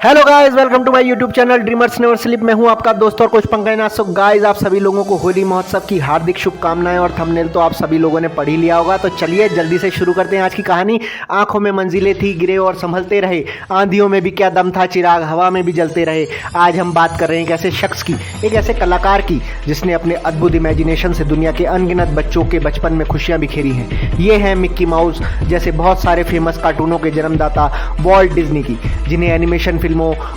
Hello guys, welcome to my YouTube channel dreamers never sleep. मैं हूं आपका दोस्त और coach Pankaj Nath. So guys, आप सभी लोगों को होली महोत्सव की हार्दिक शुभकामनाएं। और थंबनेल तो आप सभी लोगों ने पढ़ ही लिया होगा, तो चलिए जल्दी से शुरू करते हैं आज की कहानी। आंखों में मंजिलें थी, गिरे और संभलते रहे, आंधियों में भी क्या दम था, चिराग हवा में भी जलते रहे। आज हम बात कर रहे हैं एक ऐसे शख्स की, एक ऐसे कलाकार की, जिसने अपने अद्भुत इमेजिनेशन से दुनिया के अनगिनत बच्चों के बचपन में खुशियां बिखेरी हैं। ये है मिक्की माउस जैसे बहुत सारे फेमस कार्टूनों के जन्मदाता वॉल्ट डिज्नी की, जिन्हें एनिमेशन फिल्मों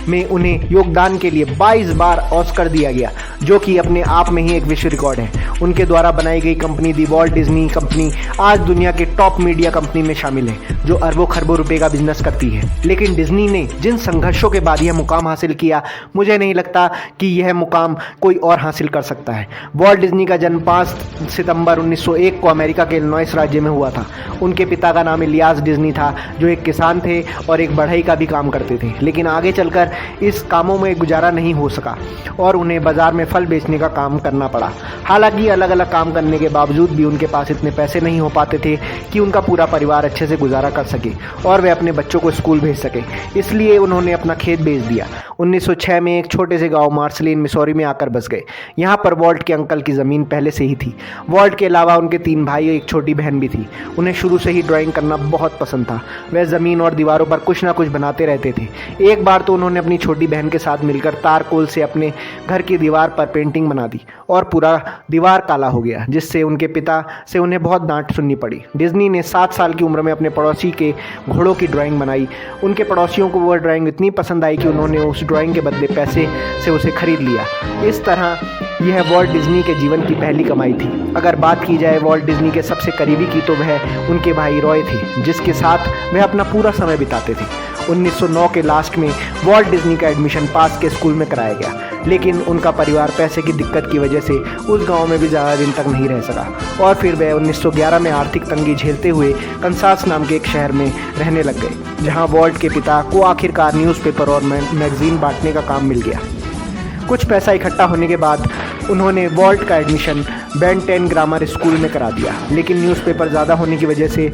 में उन्हें योगदान के लिए 22 बार ऑस्कर दिया गया, जो कि अपने आप में ही एक विश्व रिकॉर्ड है। उनके द्वारा बनाई गई कंपनी दी वॉल्ट डिज्नी कंपनी आज दुनिया के टॉप मीडिया कंपनी में शामिल है, जो अरबों खरबों रुपए का बिजनेस करती है। लेकिन डिज्नी ने जिन संघर्षों के बाद यह मुकाम हासिल किया, मुझे नहीं लगता कि यह मुकाम कोई और हासिल कर सकता है। वॉल्ट डिज्नी का जन्म 5 सितंबर 1901 को अमेरिका के इलिनॉइस राज्य में हुआ था। उनके पिता का नाम इलियास डिज्नी था, जो एक किसान थे और एक बढ़ई का भी काम करते थे। लेकिन आगे चलकर इस कामों में गुजारा नहीं हो सका और उन्हें बाजार में फल बेचने का काम करना पड़ा। हालांकि अलग अलग काम करने के बावजूद भी उनके पास इतने पैसे नहीं हो पाते थे कि उनका पूरा परिवार अच्छे से गुजारा कर सके और वे अपने बच्चों को स्कूल भेज सके। इसलिए उन्होंने अपना खेत बेच दिया। 1906 में एक छोटे से गांव मार्सलिन मिसौरी में आकर बस गए। यहाँ पर वॉल्ट के अंकल की ज़मीन पहले से ही थी। वॉल्ट के अलावा उनके 3 भाई और एक छोटी बहन भी थी। उन्हें शुरू से ही ड्राइंग करना बहुत पसंद था। वह ज़मीन और दीवारों पर कुछ ना कुछ बनाते रहते थे। एक बार तो उन्होंने अपनी छोटी बहन के साथ मिलकर तारकोल से अपने घर की दीवार पर पेंटिंग बना दी और पूरा दीवार काला हो गया, जिससे उनके पिता से उन्हें बहुत डांट सुननी पड़ी। डिज्नी ने 7 साल की उम्र में अपने पड़ोसी के घोड़ों की ड्राइंग बनाई। उनके पड़ोसियों को वह ड्राइंग इतनी पसंद आई कि उन्होंने उस ड्राइंग के बदले पैसे से उसे खरीद लिया। इस तरह यह वॉल्ट डिज्नी के जीवन की पहली कमाई थी। अगर बात की जाए वॉल्ट डिज्नी के सबसे करीबी की, तो वह उनके भाई रॉय थे, जिसके साथ वह अपना पूरा समय बिताते थे। 1909 के लास्ट में वॉल्ट डिज्नी का एडमिशन पास के स्कूल में कराया गया, लेकिन उनका परिवार पैसे की दिक्कत की वजह से उस गांव में भी ज़्यादा दिन तक नहीं रह सका और फिर वह 1911 में आर्थिक तंगी झेलते हुए कंसास नाम के एक शहर में रहने लग गए, जहां वॉल्ट के पिता को आखिरकार न्यूज़पेपर और मैगजीन बांटने का काम मिल गया। कुछ पैसा इकट्ठा होने के बाद उन्होंने वॉल्ट का एडमिशन बेन 10 ग्रामर स्कूल में करा दिया, लेकिन न्यूज़पेपर ज़्यादा होने की वजह से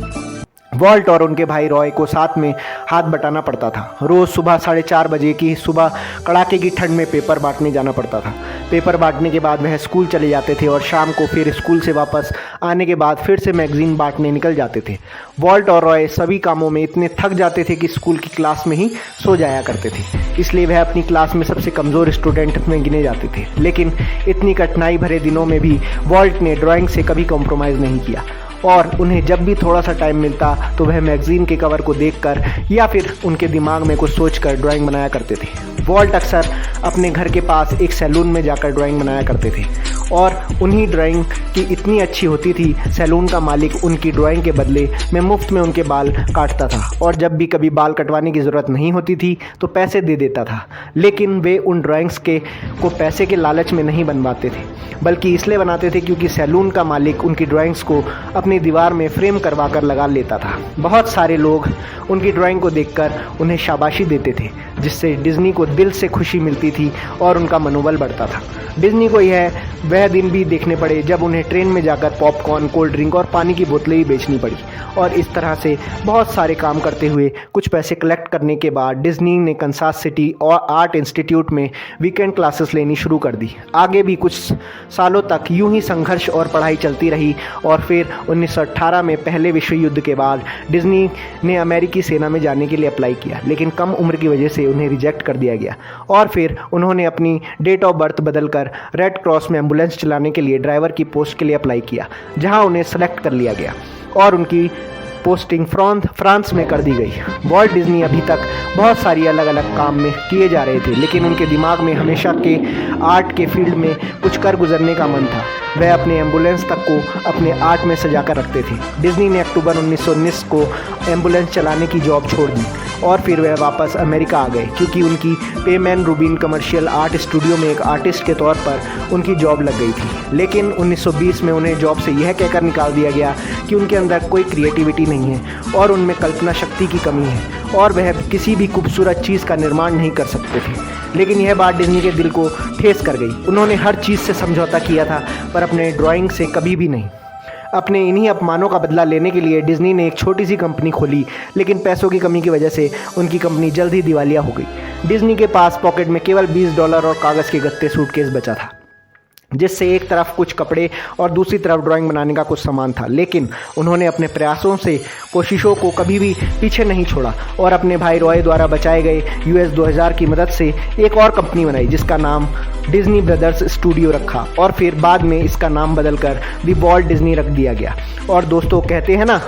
वॉल्ट और उनके भाई रॉय को साथ में हाथ बटाना पड़ता था। रोज़ सुबह 4:30 बजे की सुबह कड़ाके की ठंड में पेपर बांटने जाना पड़ता था। पेपर बांटने के बाद वह स्कूल चले जाते थे और शाम को फिर स्कूल से वापस आने के बाद फिर से मैगजीन बांटने निकल जाते थे। वॉल्ट और रॉय सभी कामों में इतने थक जाते थे कि स्कूल की क्लास में ही सो जाया करते थे। इसलिए वह अपनी क्लास में सबसे कमज़ोर स्टूडेंट में गिने जाते थे। लेकिन इतनी कठिनाई भरे दिनों में भी वॉल्ट ने ड्राइंग से कभी कॉम्प्रोमाइज़ नहीं किया और उन्हें जब भी थोड़ा सा टाइम मिलता तो वह मैगजीन के कवर को देखकर या फिर उनके दिमाग में कुछ सोचकर ड्राइंग बनाया करते थे। वॉल्ट अक्सर अपने घर के पास एक सैलून में जाकर ड्राइंग बनाया करते थे और उन्हीं ड्राइंग की इतनी अच्छी होती थी, सैलून का मालिक उनकी ड्राइंग के बदले में मुफ्त में उनके बाल काटता था और जब भी कभी बाल कटवाने की ज़रूरत नहीं होती थी तो पैसे दे देता था। लेकिन वे उन ड्राइंग्स को पैसे के लालच में नहीं बनवाते थे, बल्कि इसलिए बनाते थे क्योंकि सैलून का मालिक उनकी ड्राइंग्स को अपनी दीवार में फ्रेम करवा कर लगा लेता था। बहुत सारे लोग उनकी ड्राइंग को देखकर उन्हें शाबाशी देते थे, जिससे डिज्नी को दिल से खुशी मिलती थी और उनका मनोबल बढ़ता था। डिज्नी को वह दिन भी देखने पड़े जब उन्हें ट्रेन में जाकर पॉपकॉर्न, कोल्ड ड्रिंक और पानी की बोतलें ही बेचनी पड़ी। और इस तरह से बहुत सारे काम करते हुए कुछ पैसे कलेक्ट करने के बाद डिज्नी ने कंसास सिटी और आर्ट इंस्टीट्यूट में वीकेंड क्लासेस लेनी शुरू कर दी। आगे भी कुछ सालों तक यूं ही संघर्ष और पढ़ाई चलती रही और फिर 1918 में पहले विश्व युद्ध के बाद डिज्नी ने अमेरिकी सेना में जाने के लिए अप्लाई किया, लेकिन कम उम्र की वजह से उन्हें रिजेक्ट कर दिया गया और फिर उन्होंने अपनी डेट ऑफ बर्थ बदलकर रेड क्रॉस में एम्बुलेंस चलाने के लिए ड्राइवर की पोस्ट के लिए अप्लाई किया, जहां उन्हें सेलेक्ट कर लिया गया और उनकी पोस्टिंग फ्रांस में कर दी गई। वॉल्ट डिज्नी अभी तक बहुत सारी अलग अलग काम में किए जा रहे थे, लेकिन उनके दिमाग में हमेशा के आर्ट के फील्ड में कुछ कर गुजरने का मन था। वह अपने एम्बुलेंस तक को अपने आर्ट में सजा कर रखते थे। डिज्नी ने अक्टूबर 1919 को एम्बुलेंस चलाने की जॉब छोड़ दी और फिर वह वापस अमेरिका आ गए, क्योंकि उनकी पेमैन रूबिन कमर्शियल आर्ट स्टूडियो में एक आर्टिस्ट के तौर पर उनकी जॉब लग गई थी। लेकिन 1920 में उन्हें जॉब से यह कहकर निकाल दिया गया कि उनके अंदर कोई क्रिएटिविटी नहीं है और उनमें कल्पना शक्ति की कमी है और वह किसी भी खूबसूरत चीज़ का निर्माण नहीं कर सकते थे। लेकिन यह बात डिज्नी के दिल को ठेस कर गई। उन्होंने हर चीज़ से समझौता किया था, पर अपने ड्राइंग से कभी भी नहीं। अपने इन्हीं अपमानों का बदला लेने के लिए डिज्नी ने एक छोटी सी कंपनी खोली, लेकिन पैसों की कमी की वजह से उनकी कंपनी जल्द ही दिवालिया हो गई। डिज्नी के पास पॉकेट में केवल $20 और कागज़ के गत्ते सूटकेस बचा था, जिससे एक तरफ कुछ कपड़े और दूसरी तरफ ड्राइंग बनाने का कुछ सामान था। लेकिन उन्होंने अपने प्रयासों से कोशिशों को कभी भी पीछे नहीं छोड़ा और अपने भाई रॉय द्वारा बचाए गए US 2000 की मदद से एक और कंपनी बनाई, जिसका नाम डिज्नी ब्रदर्स स्टूडियो रखा और फिर बाद में इसका नाम बदलकर दी वॉल्ट डिज्नी रख दिया गया। और दोस्तों, कहते हैं ना,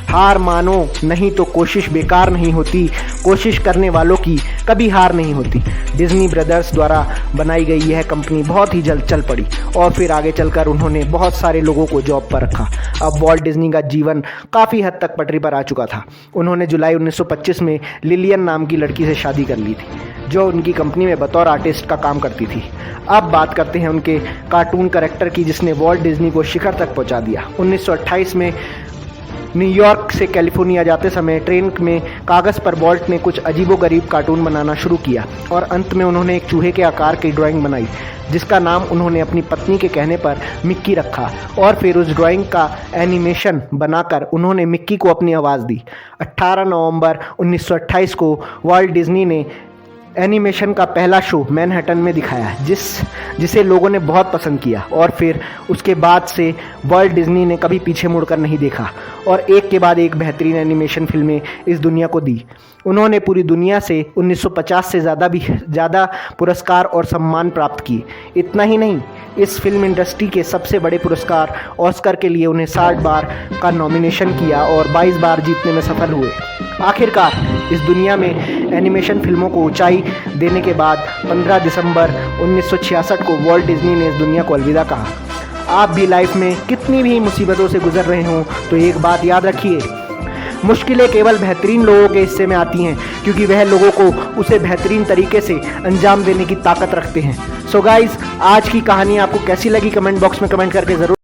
हार मानो नहीं तो कोशिश बेकार नहीं होती, कोशिश करने वालों की कभी हार नहीं होती। डिज्नी ब्रदर्स द्वारा बनाई गई यह कंपनी बहुत ही जल्द चल पड़ी और फिर आगे चलकर उन्होंने बहुत सारे लोगों को जॉब पर रखा। अब वॉल्ट डिज्नी का जीवन काफ़ी हद तक पटरी पर आ चुका था। उन्होंने जुलाई 1925 में लिलियन नाम की लड़की से शादी कर ली थी, जो उनकी कंपनी में बतौर आर्टिस्ट का काम करती थी। अब बात करते हैं उनके कार्टून कैरेक्टर की, जिसने वॉल्ट डिज्नी को शिखर तक पहुंचा दिया। 1928 में न्यूयॉर्क से कैलिफोर्निया जाते समय ट्रेन में कागज़ पर वॉल्ट ने कुछ अजीबोगरीब कार्टून बनाना शुरू किया और अंत में उन्होंने एक चूहे के आकार की ड्राइंग बनाई, जिसका नाम उन्होंने अपनी पत्नी के कहने पर मिक्की रखा। और फिर उस ड्राइंग का एनिमेशन बनाकर उन्होंने मिक्की को अपनी आवाज़ दी। 18 नवंबर 1928 को वॉल्ट डिज्नी ने एनिमेशन का पहला शो मैनहट्टन में दिखाया, जिसे लोगों ने बहुत पसंद किया। और फिर उसके बाद से वॉल्ट डिज्नी ने कभी पीछे मुड़कर नहीं देखा और एक के बाद एक बेहतरीन एनिमेशन फिल्में इस दुनिया को दी। उन्होंने पूरी दुनिया से 1950 से ज़्यादा पुरस्कार और सम्मान प्राप्त किए। इतना ही नहीं, इस फिल्म इंडस्ट्री के सबसे बड़े पुरस्कार ऑस्कर के लिए उन्हें 60 बार का नॉमिनेशन किया और 22 बार जीतने में सफल हुए। आखिरकार इस दुनिया में एनिमेशन फिल्मों को ऊंचाई देने के बाद 15 दिसंबर 1966 को वॉल्ट डिज्नी ने इस दुनिया को अलविदा कहा। आप भी लाइफ में कितनी भी मुसीबतों से गुजर रहे हों तो एक बात याद रखिए, मुश्किलें केवल बेहतरीन लोगों के हिस्से में आती हैं, क्योंकि वह लोगों को उसे बेहतरीन तरीके से अंजाम देने की ताकत रखते हैं। सो गाइज, आज की कहानी आपको कैसी लगी कमेंट बॉक्स में कमेंट करके ज़रूर